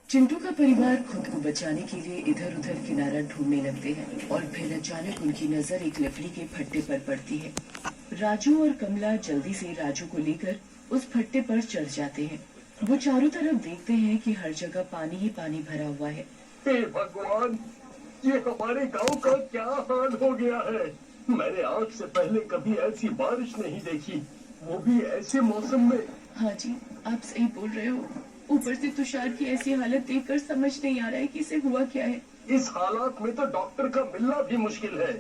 चिंटू का परिवार खुद को बचाने के लिए इधर उधर किनारा ढूंढने लगते हैं और फिर अचानक उनकी नजर एक लकड़ी के फट्टे पर पड़ती है। राजू और कमला जल्दी से राजू को लेकर उस फट्टे पर चढ़ जाते हैं। वो चारों तरफ देखते हैं कि हर जगह पानी ही पानी भरा हुआ है। हे भगवान, ये हमारे गांव का क्या हाल हो गया है। मैंने आँख से पहले कभी ऐसी बारिश नहीं देखी, वो भी ऐसे मौसम में। हाँ जी, आप सही बोल रहे हो। ऊपर से तुषार की ऐसी हालत देखकर समझ नहीं आ रहा है कि इसे हुआ क्या है। इस हालात में तो डॉक्टर का मिलना भी मुश्किल है।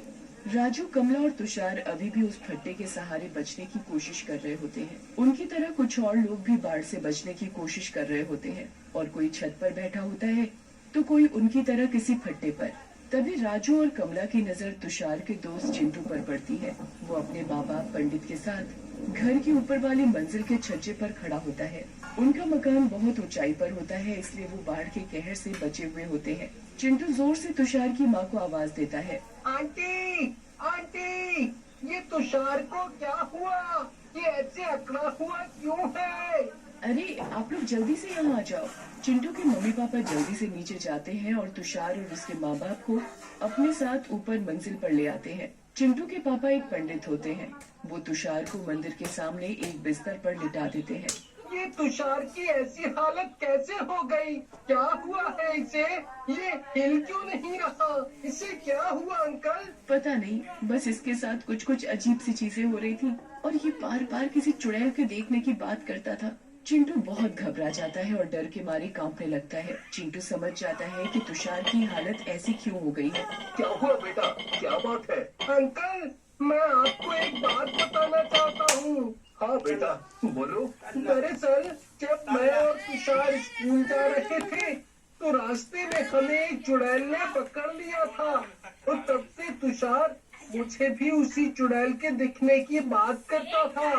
राजू, कमला और तुषार अभी भी उस फट्टे के सहारे बचने की कोशिश कर रहे होते हैं। उनकी तरह कुछ और लोग भी बाढ़ से बचने की कोशिश कर रहे होते हैं और कोई छत पर बैठा होता है तो कोई उनकी तरह किसी फट्टे पर। तभी राजू और कमला की नजर तुषार के दोस्त चिंटू पर पड़ती है। वो अपने बाबा पंडित के साथ घर की ऊपर वाली मंजिल के छज्जे पर खड़ा होता है। उनका मकान बहुत ऊंचाई पर होता है, इसलिए वो बाढ़ के कहर से बचे हुए होते हैं। चिंटू जोर से तुषार की माँ को आवाज देता है, आंटी, आंटी, ये तुषार को क्या हुआ? ये ऐसे अकड़ा हुआ क्यों है? अरे आप लोग जल्दी से यहाँ आ जाओ। चिंटू के मम्मी पापा जल्दी से नीचे जाते हैं और तुषार और उसके माँ बाप को अपने साथ ऊपर मंजिल पर ले आते हैं। चिंटू के पापा एक पंडित होते हैं। वो तुषार को मंदिर के सामने एक बिस्तर पर लिटा देते हैं। ये तुषार की ऐसी हालत कैसे हो गई? क्या हुआ है इसे? ये हिल क्यों नहीं रहा? इसे क्या हुआ अंकल? पता नहीं, बस इसके साथ कुछ कुछ अजीब सी चीजें हो रही थी और ये बार बार किसी चुड़ैल के देखने की बात करता था। चिंटू बहुत घबरा जाता है और डर के मारे कांपने लगता है। चिंटू समझ जाता है कि तुषार की हालत ऐसी क्यों हो गई है। क्या हुआ बेटा? क्या बात है? अंकल, मैं आपको एक बात बताना चाहता हूँ। हाँ बेटा, बोलो। दरअसल जब मैं और तुषार स्कूल जा रहे थे तो रास्ते में हमें एक चुड़ैल ने पकड़ लिया था और तब से तुषार मुझे भी उसी चुड़ैल के दिखने की बात करता था।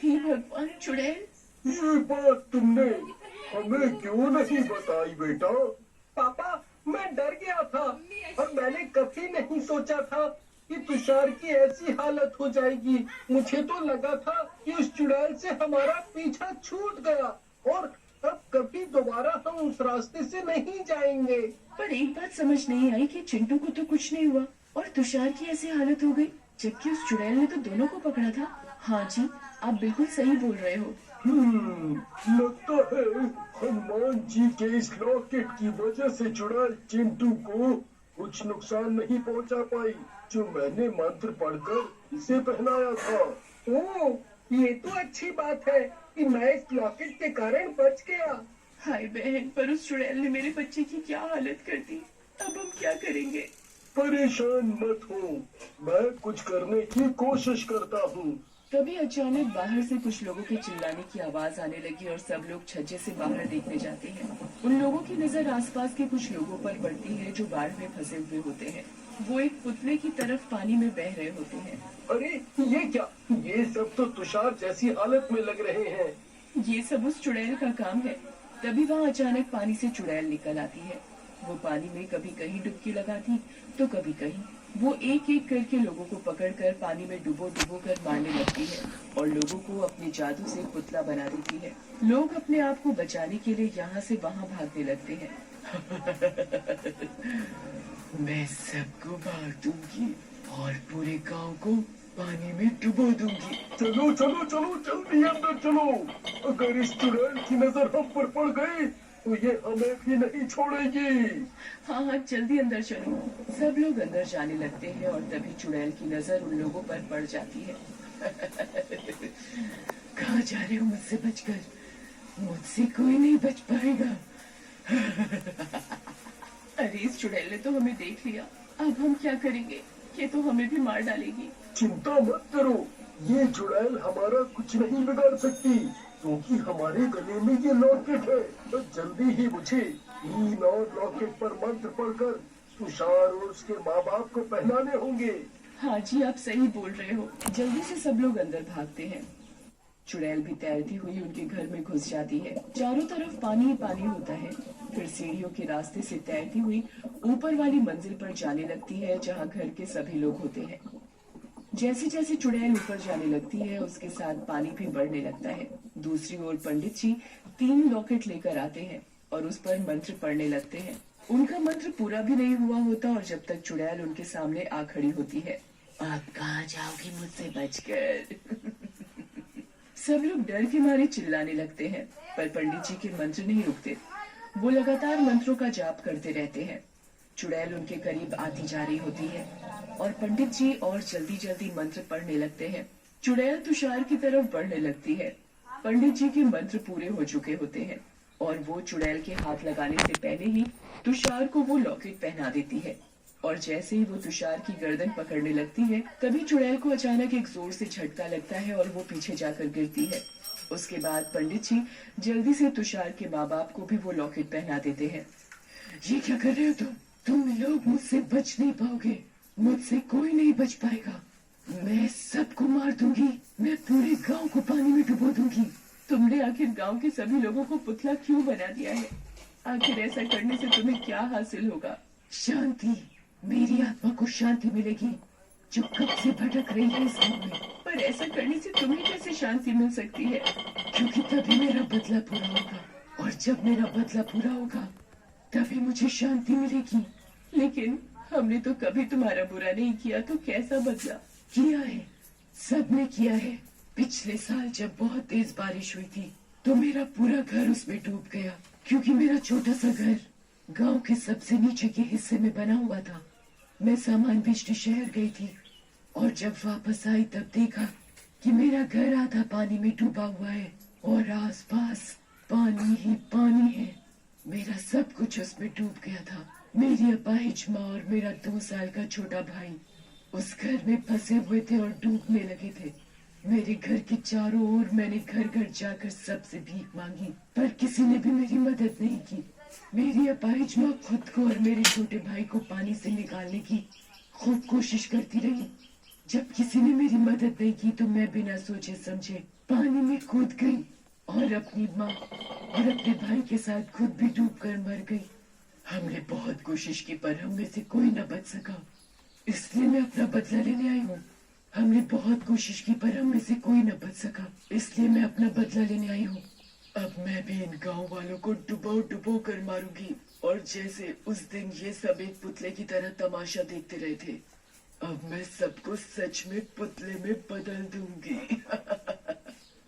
हे भगवान, चुड़ैल! ये बात तुमने हमें क्यों नहीं बताई बेटा? पापा, मैं डर गया था और मैंने कभी नहीं सोचा था कि तुषार की ऐसी हालत हो जाएगी। मुझे तो लगा था कि उस चुड़ैल से हमारा पीछा छूट गया और अब कभी दोबारा हम उस रास्ते से नहीं जाएंगे। पर एक बात समझ नहीं आई कि चिंटू को तो कुछ नहीं हुआ और तुषार की ऐसी हालत हो गई, जबकि उस चुड़ैल ने तो दोनों को पकड़ा था। हाँ जी, आप बिल्कुल सही बोल रहे हो। लगता है हनुमान जी के इस लॉकेट की वजह से चुड़ैल चिंटू को कुछ नुकसान नहीं पहुंचा पाई, जो मैंने मंत्र पढ़कर इसे पहनाया था। ओह, ये तो अच्छी बात है कि मैं इस लॉकेट के कारण बच गया। हाय बहन, पर उस चुड़ैल ने मेरे बच्चे की क्या हालत कर दी। अब हम क्या करेंगे? परेशान मत हो, मैं कुछ करने की कोशिश करता हूँ। तभी अचानक बाहर से कुछ लोगों के चिल्लाने की आवाज आने लगी और सब लोग छज्जे से बाहर देखने जाते हैं। उन लोगों की नजर आसपास के कुछ लोगों पर पड़ती है जो बाढ़ में फंसे हुए होते हैं। वो एक पुतले की तरफ पानी में बह रहे होते हैं। अरे ये क्या? ये सब तो तुषार जैसी हालत में लग रहे हैं। ये सब उस चुड़ैल का काम है। तभी वहाँ अचानक पानी से चुड़ैल निकल आती है। वो पानी में कभी कहीं डुबकी लगाती तो कभी कहीं। वो एक एक करके लोगों को पकड़कर पानी में डुबो डुबो कर मारने लगती है और लोगों को अपने जादू से पुतला बना देती है। लोग अपने आप को बचाने के लिए यहाँ से वहाँ भागने लगते हैं। मैं सबको मार दूंगी और पूरे गांव को पानी में डुबो दूंगी। चलो चलो चलो, जल्दी अंदर चलो। अगर इस चुड़ैल की नजर हम पर पड़ गई तो ये हमें भी नहीं छोड़ेगी। हाँ हाँ, जल्दी अंदर चलो। सब लोग अंदर जाने लगते हैं और तभी चुड़ैल की नजर उन लोगों पर पड़ जाती है। कहाँ जा रहे हो मुझसे बचकर? मुझसे कोई नहीं बच पाएगा। अरे इस चुड़ैल ने तो हमें देख लिया। अब हम क्या करेंगे? ये तो हमें भी मार डालेगी। चिंता मत करो, ये चुड़ैल हमारा कुछ नहीं बिगाड़ सकती क्योंकि हमारे गले में ये लॉकेट है। तो जल्दी ही मुझे 3 और लॉकेट पर मंत्र पढ़कर तुषार और उसके माँ बाप को पहनाने होंगे। हाँ जी, आप सही बोल रहे हो। जल्दी से सब लोग अंदर भागते हैं। चुड़ैल भी तैरती हुई उनके घर में घुस जाती है। चारों तरफ पानी ही पानी होता है। फिर सीढ़ियों के रास्ते से तैरती हुई ऊपर वाली मंजिल पर जाने लगती है जहाँ घर के सभी लोग होते हैं। जैसे जैसे चुड़ैल ऊपर जाने लगती है उसके साथ पानी भी बढ़ने लगता है। दूसरी ओर पंडित जी 3 लॉकेट लेकर आते हैं और उस पर मंत्र पढ़ने लगते हैं। उनका मंत्र पूरा भी नहीं हुआ होता और जब तक चुड़ैल उनके सामने आ खड़ी होती है। आप कहाँ जाओगी मुझसे बचकर? सब लोग डर के मारे चिल्लाने लगते हैं, पर पंडित जी के मंत्र नहीं रुकते। वो लगातार मंत्रों का जाप करते रहते हैं। चुड़ैल उनके करीब आती जा रही होती है और पंडित जी और जल्दी जल्दी मंत्र पढ़ने लगते हैं। चुड़ैल तुषार की तरफ बढ़ने लगती है। पंडित जी के मंत्र पूरे हो चुके होते हैं और वो चुड़ैल के हाथ लगाने से पहले ही तुषार को वो लॉकेट पहना देती है। और जैसे ही वो तुषार की गर्दन पकड़ने लगती है, तभी चुड़ैल को अचानक एक जोर से झटका लगता है और वो पीछे जाकर गिरती है। उसके बाद पंडित जी जल्दी से तुषार के माँ बाप को भी वो लॉकेट पहना देते हैं। ये क्या कर रहे हो तुम लोग मुझसे बच नहीं पाओगे, मुझसे कोई नहीं बच पाएगा। मैं सबको मार दूंगी, मैं पूरे गांव को पानी में डुबो दूंगी। तुमने आखिर गांव के सभी लोगों को पुतला क्यों बना दिया है? आखिर ऐसा करने से तुम्हें क्या हासिल होगा? शांति, मेरी आत्मा को शांति मिलेगी जो कब से भटक रही है इस गांव में। पर ऐसा करने से तुम्हें कैसे शांति मिल सकती है? क्योंकि तभी मेरा बदला पूरा होगा, और जब मेरा बदला पूरा होगा तभी मुझे शांति मिलेगी। लेकिन हमने तो कभी तुम्हारा बुरा नहीं किया, तो कैसा बदला? किया है, सबने किया है। पिछले साल जब बहुत तेज बारिश हुई थी तो मेरा पूरा घर उसमें डूब गया, क्योंकि मेरा छोटा सा घर गांव के सबसे नीचे के हिस्से में बना हुआ था। मैं सामान बेचने शहर गई थी और जब वापस आई तब देखा कि मेरा घर आधा पानी में डूबा हुआ है और आसपास पानी ही पानी है। मेरा सब कुछ उसमें डूब गया था। मेरी अपाहिज माँ और मेरा 2 साल का छोटा भाई उस घर में फंसे हुए थे और डूबने लगे थे। मेरे घर के चारों ओर मैंने घर घर जाकर सबसे भीख मांगी, पर किसी ने भी मेरी मदद नहीं की। मेरी अपाहिज माँ खुद को और मेरे छोटे भाई को पानी से निकालने की खूब कोशिश करती रही। जब किसी ने मेरी मदद नहीं की तो मैं बिना सोचे समझे पानी में कूद गई और अपनी माँ और अपने भाई के साथ खुद भी डूबकर मर गई। हमने बहुत कोशिश की पर हम में से कोई न बच सका, इसलिए मैं अपना बदला लेने आई हूँ। हमने बहुत कोशिश की पर हम में से कोई न बच सका, इसलिए मैं अपना बदला लेने आई हूँ। अब मैं भी इन गांव वालों को डुबो डुबो कर मारूंगी, और जैसे उस दिन ये सब एक पुतले की तरह तमाशा देखते रहे थे, अब मैं सबको सच में पुतले में बदल दूंगी।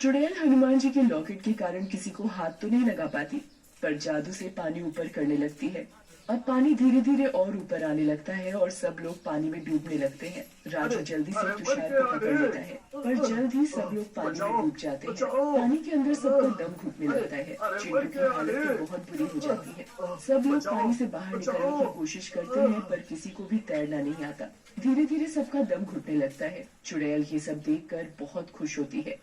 चुड़ैल हनुमान जी के लॉकेट के कारण किसी को हाथ तो नहीं लगा पाती, पर जादू से पानी ऊपर करने लगती है। अब पानी धीरे धीरे और ऊपर आने लगता है और सब लोग पानी में डूबने लगते हैं। राजू जल्दी से तुषार को पकड़ लेता है, पर जल्द ही सब लोग पानी में डूब जाते हैं। पानी के अंदर सबका दम घुटने लगता है। चिंटू की हालत तो बहुत बुरी हो जाती है। सब लोग पानी से बाहर निकलने की कोशिश करते हैं, पर किसी को भी तैरना नहीं आता। धीरे धीरे सबका दम घुटने लगता है। चुड़ैल ये सब देखकर बहुत खुश होती है।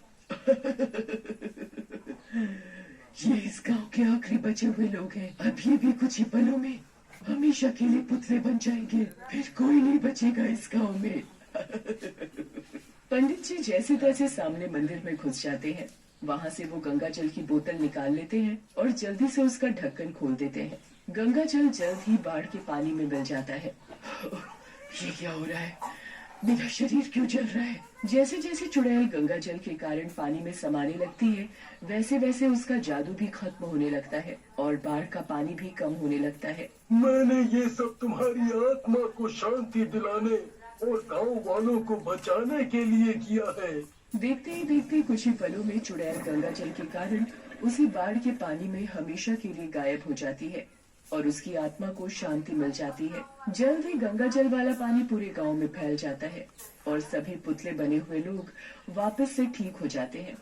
ये इस गांव के आखिरी बचे हुए लोग हैं। अब ये भी कुछ ही पलों में हमेशा के लिए पुतले बन जाएंगे, फिर कोई नहीं बचेगा इस गांव में। पंडित जी जैसे तैसे सामने मंदिर में घुस जाते हैं। वहाँ से वो गंगा जल की बोतल निकाल लेते हैं और जल्दी से उसका ढक्कन खोल देते हैं। गंगा जल जल्द ही बाढ़ के पानी में मिल जाता है। ये क्या हो रहा है? मेरा शरीर क्यों जल रहा है? जैसे जैसे चुड़ैल गंगा जल के कारण पानी में समाने लगती है, वैसे वैसे उसका जादू भी खत्म होने लगता है और बाढ़ का पानी भी कम होने लगता है। मैंने ये सब तुम्हारी आत्मा को शांति दिलाने और गांव वालों को बचाने के लिए किया है। देखते ही देखते कुछ ही पलों में चुड़ैल गंगा जल के कारण उसी बाढ़ के पानी में हमेशा के लिए गायब हो जाती है और उसकी आत्मा को शांति मिल जाती है। जल्द ही गंगा जल वाला पानी पूरे गांव में फैल जाता है और सभी पुतले बने हुए लोग वापस से ठीक हो जाते हैं।